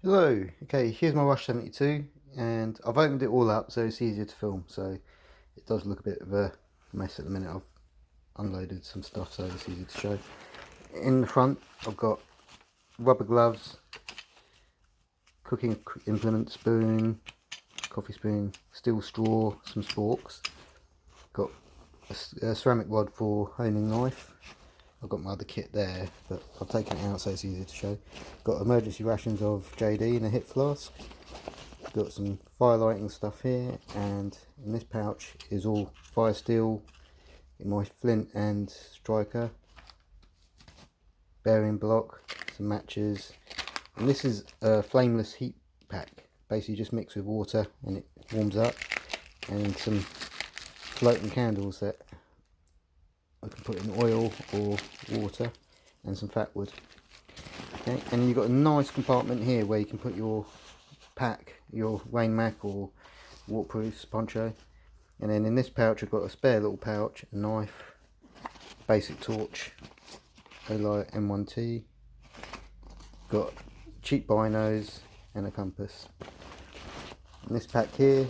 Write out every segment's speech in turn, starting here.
Hello, okay, here's my Rush 72 and I've opened it all up so it's easier to film, so it does look a bit of a mess at the minute. I've unloaded some stuff so it's easy to show. In the front I've got rubber gloves, cooking implement, spoon, coffee spoon, steel straw, some sporks, got a ceramic rod for honing knife. I've got my other kit there, but I've taken it out so it's easier to show. Got emergency rations of JD in a hip flask. Got some fire lighting stuff here, and in this pouch is all fire steel, in my flint and striker, bearing block, some matches, and this is a flameless heat pack. Basically just mixed with water and it warms up, and some floating candles that I can put in oil or water, and some fat wood. Okay, and you've got a nice compartment here where you can put your pack, your rain mac or waterproof poncho. And then in this pouch I've got a spare little pouch, a knife, basic torch, Olight M1T, got cheap binos and a compass. In this pack here,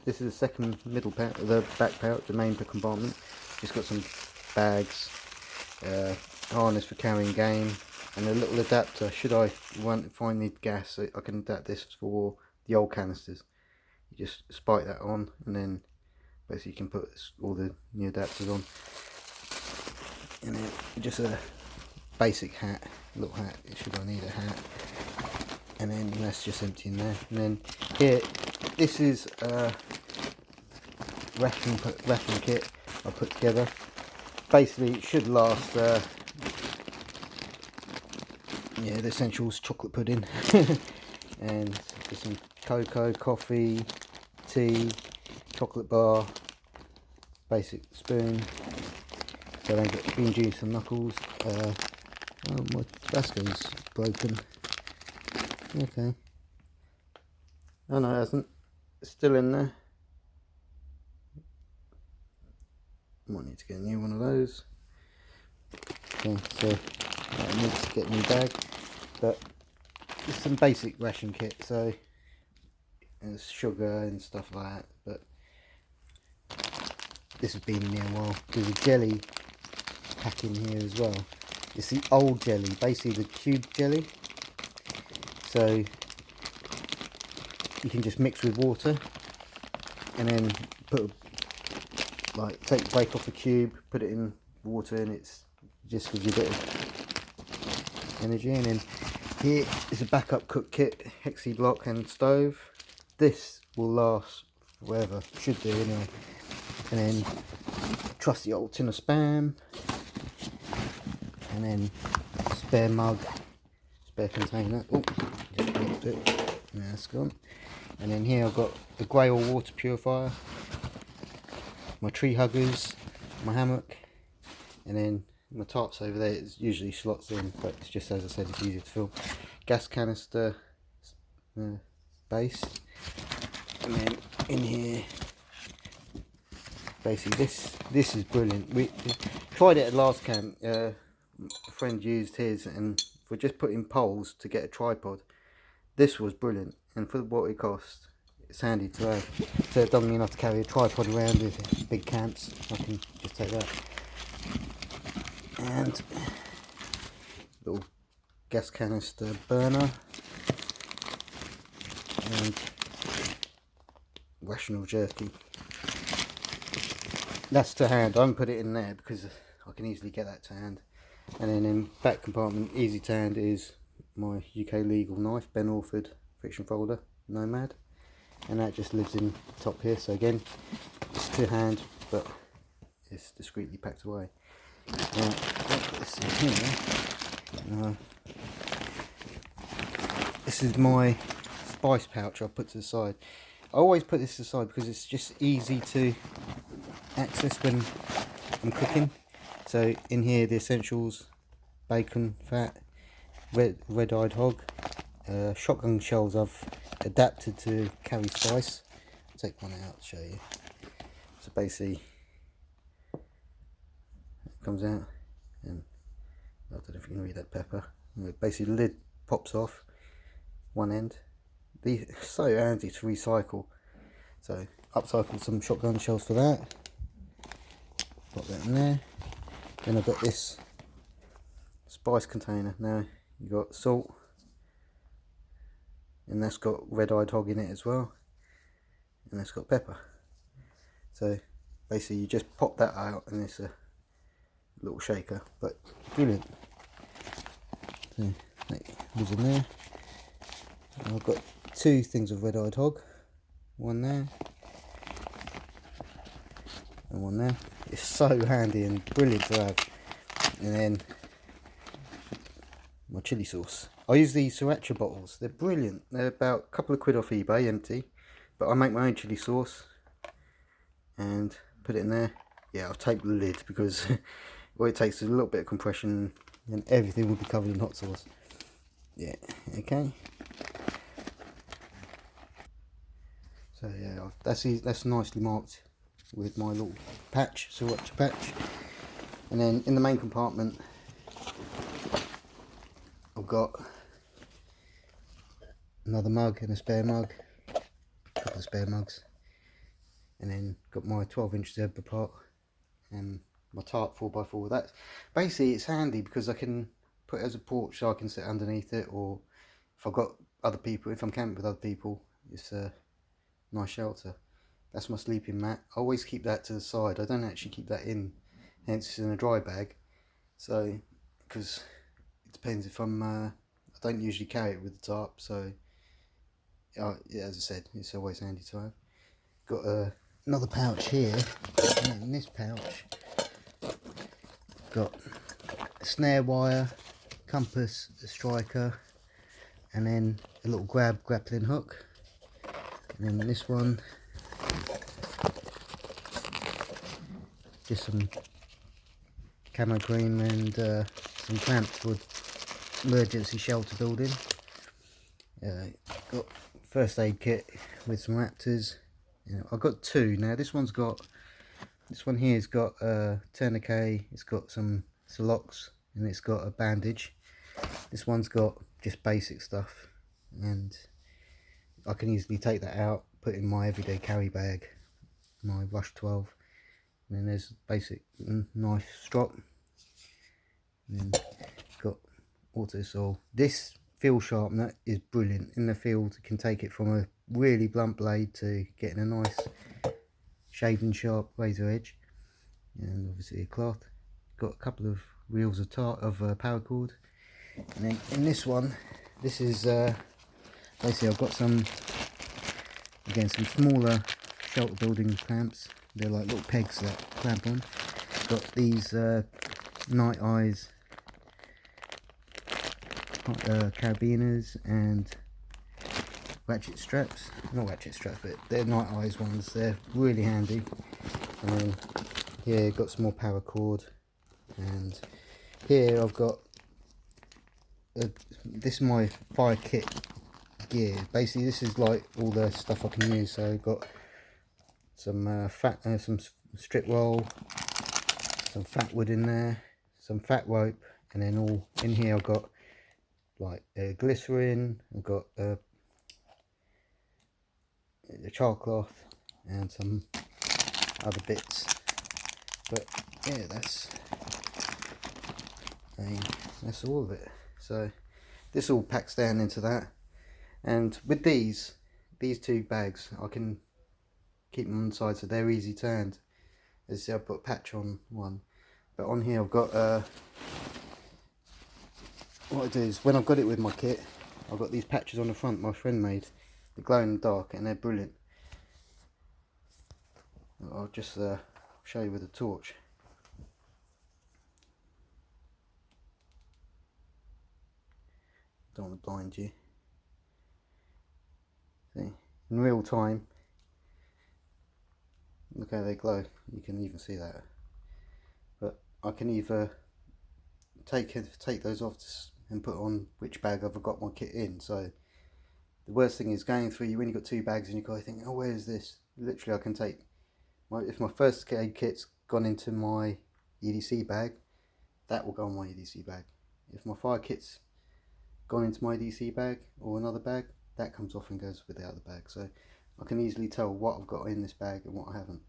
this is the second middle pouch, the back pouch, the main compartment. Just got some bags, harness for carrying game, and a little adapter should I find need gas. So I can adapt this for the old canisters. You just spike that on, and then basically you can put all the new adapters on. And then just a basic hat, little hat, should I need a hat. And then that's just empty in there. And then here, this is a ration kit I put together. Basically it should last, yeah, the essentials: chocolate pudding, and some cocoa, coffee, tea, chocolate bar, basic spoon, so I don't get bean juice and knuckles. Oh, my Basco's broken. Okay. Oh no, it hasn't. It's still in there. Might need to get a new one of those. Okay, so I need to get a new bag. But it's some basic ration kit, so there's sugar and stuff like that. But this has been in here a while. There's a jelly pack in here as well. It's the old jelly, basically the cube jelly. So you can just mix with water and then break off the cube, put it in water, and it's just gives you a bit of energy. And then here is a backup cook kit, hexi block and stove. This will last forever, should do anyway. And then trusty old tin of spam, and then spare mug, spare container. Oh, just dropped it. Yeah, that's gone. And then here I've got the grey or water purifier, my tree huggers, my hammock, and then my tarps over there. It usually slots in, but it's just, as I said, it's easier to film. Gas canister base, and then in here, basically this is brilliant. We tried it at last camp. A friend used his, and for just putting poles to get a tripod, this was brilliant. And for what it cost, it's handy to have. So it doesn't mean I have to carry a tripod around with big camps. I can just take that. And little gas canister burner, and rational jerky. That's to hand. I haven't put it in there because I can easily get that to hand. And then in back compartment, easy to hand, is my UK legal knife, Ben Orford friction folder Nomad, and that just lives in the top here. So again, it's to hand, but it's discreetly packed away. Now, put this in here. This is my spice pouch I've put to the side. I always put this aside because it's just easy to access when I'm cooking. So in here, the essentials: bacon, fat, red-eyed hog, shotgun shells I've adapted to carry spice. I'll take one out to show you. So basically it comes out, and I don't know if you can read that pepper. Basically the lid pops off, one end. These are so handy to recycle. So upcycled some shotgun shells for that. Got that in there. Then I've got this spice container. Now you got salt, and that's got red-eyed hog in it as well, and that's got pepper. So basically you just pop that out and it's a little shaker, but brilliant. So that goes in there. And I've got 2 things of red-eyed hog, one there and one there. It's so handy and brilliant to have. And then my chili sauce. I use these sriracha bottles. They're brilliant. They're about a couple of quid off eBay, empty. But I make my own chili sauce and put it in there. Yeah, I've taped the lid because all it takes is a little bit of compression and everything will be covered in hot sauce. Yeah, okay. So yeah, that's nicely marked with my little patch, sriracha patch. And then in the main compartment, I've got another mug and a spare mug, a couple of spare mugs, and then got my 12-inch zebra pot and my tart 4x4. That basically, it's handy because I can put it as a porch so I can sit underneath it, or if I've got other people, if I'm camping with other people, it's a nice shelter. That's my sleeping mat. I always keep that to the side. I don't actually keep that in, hence it's in a dry bag. So because it depends if I'm I don't usually carry it with the tarp, so yeah, as I said, it's always handy to have. Got another pouch here, and in this pouch got a snare wire, compass, a striker, and then a little grappling hook. And then this one, just some camo cream and some clamps for emergency shelter building. Got first aid kit with some Raptors. I've got 2 now. This one here's got a tourniquet, it's got some locks, and it's got a bandage. This one's got just basic stuff, and I can easily take that out, put it in my everyday carry bag, my Rush 12. And then there's basic knife strop, and then got auto saw. This field sharpener is brilliant. In the field, you can take it from a really blunt blade to getting a nice shaving sharp razor edge, and obviously a cloth. Got a couple of reels of paracord, and then in this one, this is basically I've got some smaller shelter building clamps. They're like little pegs that clamp on. Got these Night Eyes carabiners and ratchet straps. Not ratchet straps, but they're Night Eyes ones. They're really handy. And then here got some more paracord, and here I've got this is my fire kit gear. Basically, this is like all the stuff I can use. So I've got some some strip roll, some fat wood in there, some fat rope, and then all in here I've got like glycerin, I've got a char cloth and some other bits. But yeah, that's all of it. So this all packs down into that, and with these 2 bags I can keep them on the side so they're easy turned. As you see, I've put a patch on one, but on here I've got what I do is when I've got it with my kit, I've got these patches on the front my friend made. They glow in the dark and they're brilliant. I'll just show you with a torch. Don't want to blind you. See, in real time, look how they glow. You can even see that. But I can either take those off and put on which bag I've got my kit in. So the worst thing is going through, when you've got 2 bags and you got to think, oh, where is this? Literally, I can take if my first aid kit's gone into my EDC bag, that will go on my EDC bag. If my fire kit's gone into my DC bag or another bag, that comes off and goes without the bag. So I can easily tell what I've got in this bag and what I haven't.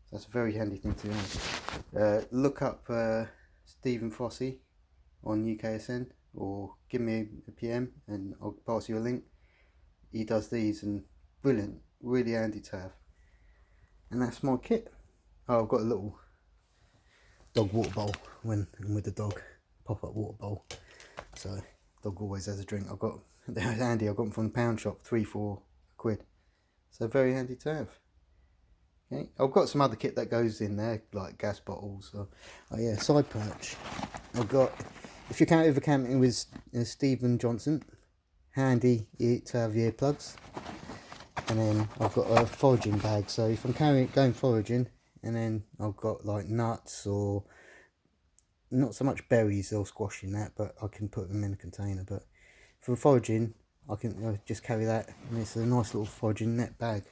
So that's a very handy thing to have. Look up Stephen Fossey on UKSN, or give me a PM and I'll pass you a link. He does these and brilliant, really handy to have. And that's my kit. Oh, I've got a little dog water bowl when I'm with the dog, pop-up water bowl. So dog always has a drink. They're handy. I got them from the pound shop, 3-4 quid. So very handy to have. Okay, I've got some other kit that goes in there, like gas bottles. Oh yeah, side perch. I've got, if you're over camping with Stephen Johnson, handy to have your earplugs. And then I've got a foraging bag. So if I'm going foraging, and then I've got like nuts, or not so much berries or squash in that, but I can put them in a container. But for foraging, I can just carry that, and it's a nice little foraging net bag.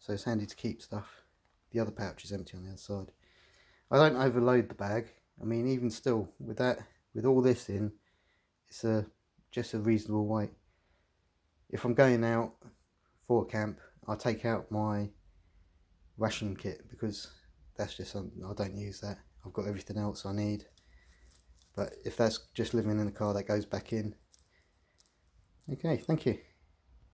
So it's handy to keep stuff. The other pouch is empty on the other side. I don't overload the bag. I mean, even still, with all this in, it's just a reasonable weight. If I'm going out for a camp, I take out my ration kit, because that's just something I don't use that. I've got everything else I need. But if that's just living in the car, that goes back in. Okay, thank you.